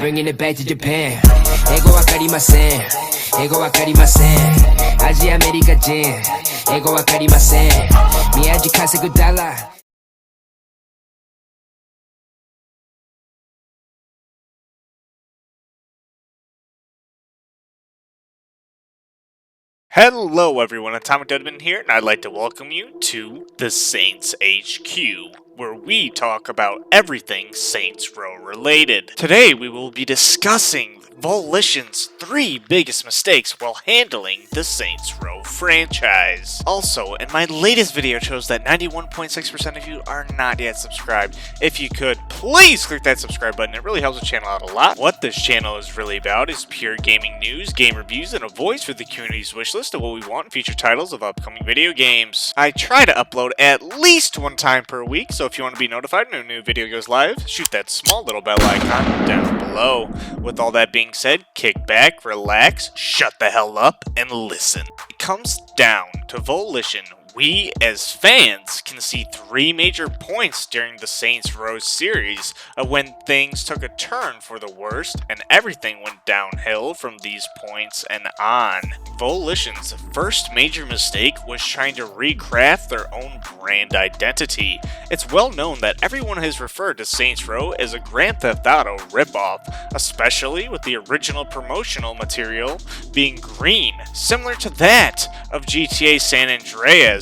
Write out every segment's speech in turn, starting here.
bringing it back to Japan. Ego wakarimasen, ego wakarimasen. Asia America jin, ego wakarimasen. Miyaji kasegu dollar. Hello everyone, AtomicDudMan here, and I'd like to welcome you to the Saints HQ, where we talk about everything Saints Row related. Today we will be discussing Volition's 3 biggest mistakes while handling the Saints Row franchise. Also, in my latest video shows that 91.6% of you are not yet subscribed. If you could, please click that subscribe button. It really helps the channel out a lot. What this channel is really about is pure gaming news, game reviews, and a voice for the community's wish list of what we want in feature titles of upcoming video games. I try to upload at least 1 time per week, so if you want to be notified when a new video goes live, shoot that small little bell icon down below. With all that being said, kick back, relax, shut the hell up, and listen. It comes down to Volition. We, as fans, can see 3 major points during the Saints Row series of when things took a turn for the worst and everything went downhill from these points and on. Volition's first major mistake was trying to recraft their own brand identity. It's well known that everyone has referred to Saints Row as a Grand Theft Auto ripoff, especially with the original promotional material being green, similar to that of GTA San Andreas.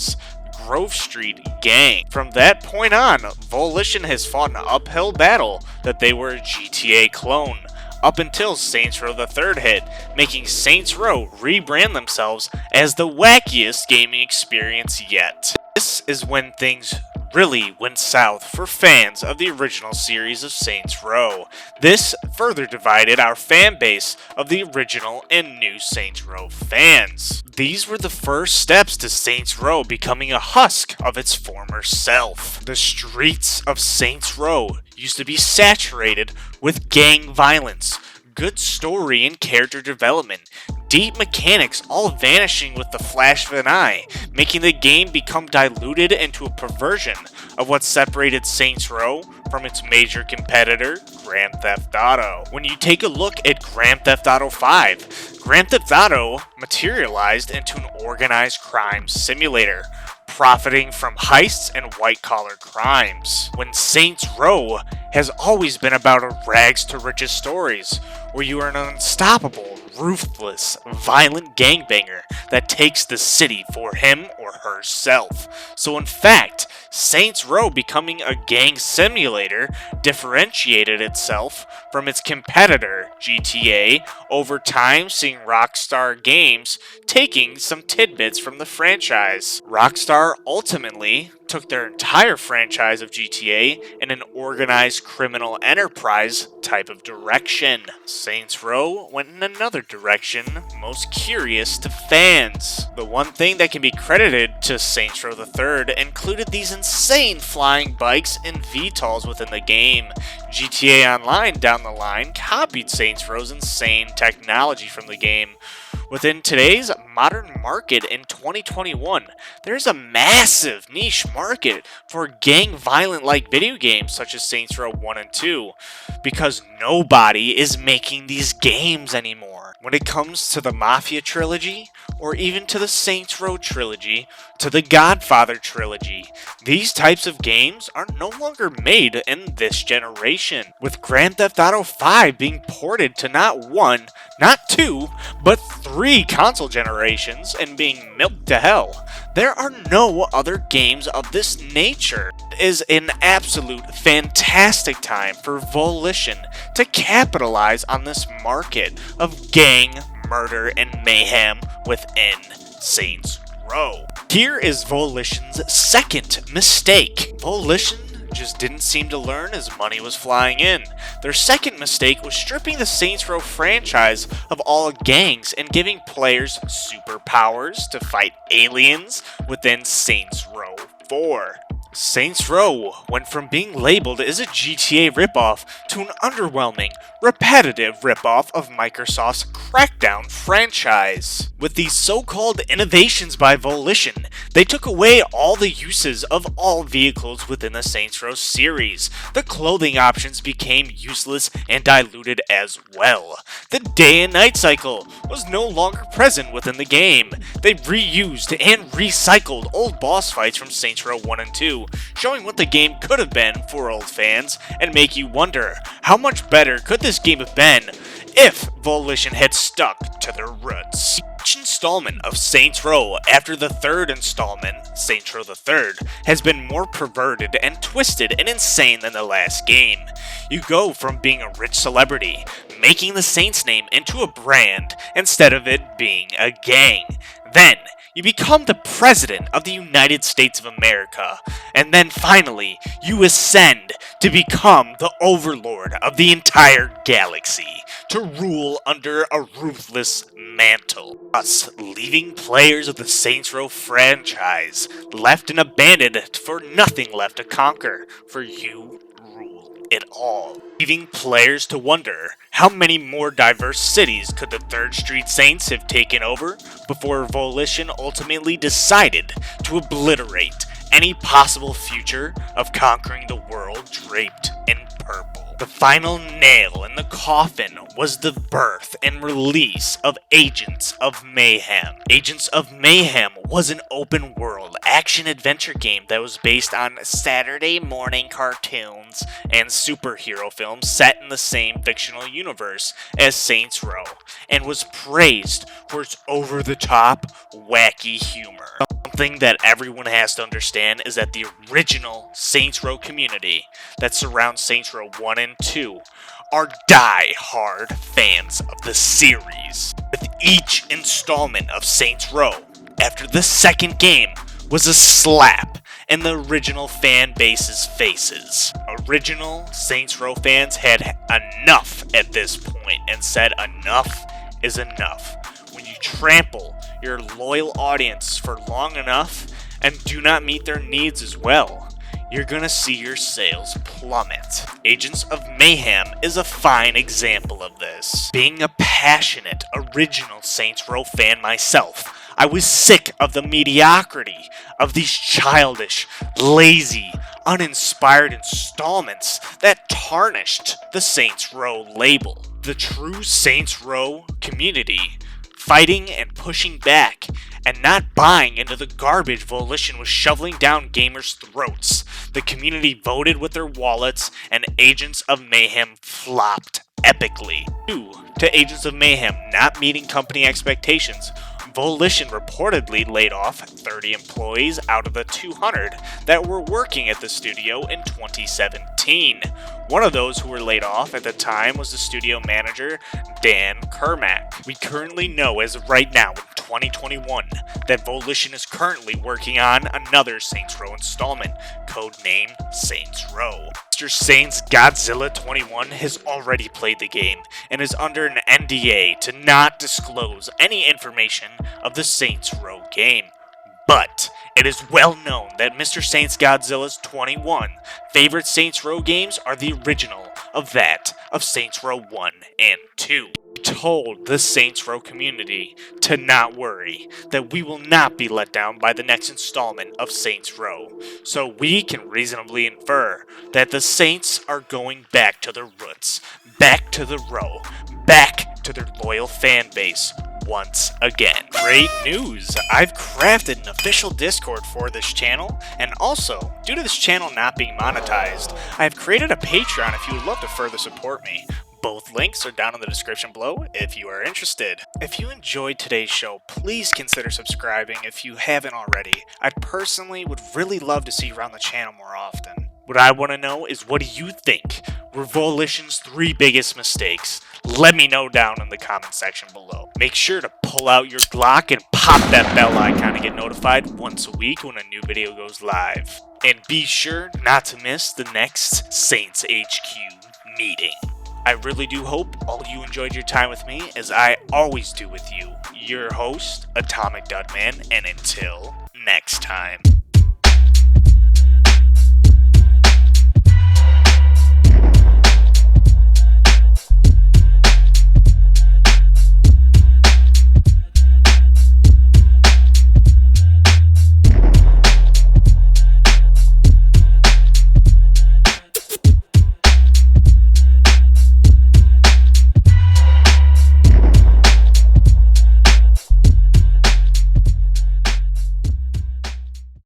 Grove Street gang. From that point on, Volition has fought an uphill battle that they were a GTA clone, up until Saints Row the 3rd hit, making Saints Row rebrand themselves as the wackiest gaming experience yet. This is when things really went south for fans of the original series of Saints Row. This further divided our fan base of the original and new Saints Row fans. These were the first steps to Saints Row becoming a husk of its former self. The streets of Saints Row used to be saturated with gang violence, good story and character development, deep mechanics all vanishing with the flash of an eye, making the game become diluted into a perversion of what separated Saints Row from its major competitor, Grand Theft Auto. When you take a look at Grand Theft Auto 5, Grand Theft Auto materialized into an organized crime simulator, profiting from heists and white-collar crimes, when Saints Row has always been about a rags-to-riches stories, where you are an unstoppable, ruthless, violent gangbanger that takes the city for him or herself. So in fact, Saints Row becoming a gang simulator differentiated itself from its competitor, GTA, over time, seeing Rockstar Games taking some tidbits from the franchise. Rockstar ultimately took their entire franchise of GTA in an organized criminal enterprise type of direction. Saints Row went in another direction, most curious to fans. The one thing that can be credited to Saints Row the 3rd included these insane flying bikes and VTOLs within the game. GTA Online down the line copied Saints Row's insane technology from the game. Within today's modern market in 2021, there's a massive niche market for gang violent like video games such as Saints Row 1 and 2, because nobody is making these games anymore. When it comes to the Mafia trilogy, or even to the Saints Row trilogy, to the Godfather trilogy, these types of games are no longer made in this generation, with Grand Theft Auto 5 being ported to not 1, not 2, but 3 console generations and being milked to hell. There are no other games of this nature. It is an absolute fantastic time for Volition to capitalize on this market of gang, murder, and mayhem within Saints Row. Here is Volition's second mistake. Volition just didn't seem to learn as money was flying in. Their second mistake was stripping the Saints Row franchise of all gangs and giving players superpowers to fight aliens within Saints Row 4. Saints Row went from being labeled as a GTA ripoff to an underwhelming, repetitive ripoff of Microsoft's Crackdown franchise. With these so-called innovations by Volition, they took away all the uses of all vehicles within the Saints Row series. The clothing options became useless and diluted as well. The day and night cycle was no longer present within the game. They reused and recycled old boss fights from Saints Row 1 and 2, showing what the game could have been for old fans, and make you wonder, how much better could this game have been if Volition had stuck to their roots? Each installment of Saints Row after the third installment, Saints Row the Third, has been more perverted and twisted and insane than the last game. You go from being a rich celebrity, making the Saints name into a brand instead of it being a gang. Then, you become the President of the United States of America, and then finally, you ascend to become the Overlord of the entire galaxy, to rule under a ruthless mantle, thus leaving players of the Saints Row franchise left and abandoned for nothing left to conquer, for you rule it all. Leaving players to wonder, how many more diverse cities could the 3rd Street Saints have taken over before Volition ultimately decided to obliterate any possible future of conquering the world draped in purple? The final nail in the coffin was the birth and release of Agents of Mayhem. Agents of Mayhem was an open-world action-adventure game that was based on Saturday morning cartoons and superhero films set in the same fictional universe as Saints Row, and was praised for its over-the-top, wacky humor. Something that everyone has to understand is that the original Saints Row community that surrounds Saints Row 1 and 2 are die-hard fans of the series. With each installment of Saints Row, after the second game, was a slap in the original fan base's faces. Original Saints Row fans had enough at this point and said enough is enough. When you trample your loyal audience for long enough and do not meet their needs as well, you're gonna see your sales plummet. Agents of Mayhem is a fine example of this. Being a passionate, original Saints Row fan myself, I was sick of the mediocrity of these childish, lazy, uninspired installments that tarnished the Saints Row label. The true Saints Row community fighting and pushing back and not buying into the garbage Volition was shoveling down gamers' throats. The community voted with their wallets, and Agents of Mayhem flopped epically. Due to Agents of Mayhem not meeting company expectations, Volition reportedly laid off 30 employees out of the 200 that were working at the studio in 2017. One of those who were laid off at the time was the studio manager, Dan Kermack. We currently know as of right now in 2021 that Volition is currently working on another Saints Row installment, codenamed Saints Row. Mr. Saints Godzilla 21 has already played the game and is under an NDA to not disclose any information of the Saints Row game. But it is well known that Mr. Saints Godzilla's 21 favorite Saints Row games are the original of that of Saints Row 1 and 2. He told the Saints Row community to not worry, that we will not be let down by the next installment of Saints Row. So we can reasonably infer that the Saints are going back to their roots, back to the Row, back to their loyal fan base once again. Great news! I've crafted an official Discord for this channel, and also, due to this channel not being monetized, I've created a Patreon if you would love to further support me. Both links are down in the description below if you are interested. If you enjoyed today's show, please consider subscribing if you haven't already. I personally would really love to see you around the channel more often. What I want to know is, what do you think were Volition's 3 biggest mistakes? Let me know down in the comment section below. Make sure to pull out your Glock and pop that bell icon to get notified once a week when a new video goes live. And be sure not to miss the next Saints HQ meeting. I really do hope all of you enjoyed your time with me, as I always do with you. Your host, AtomicDudMan, and until next time.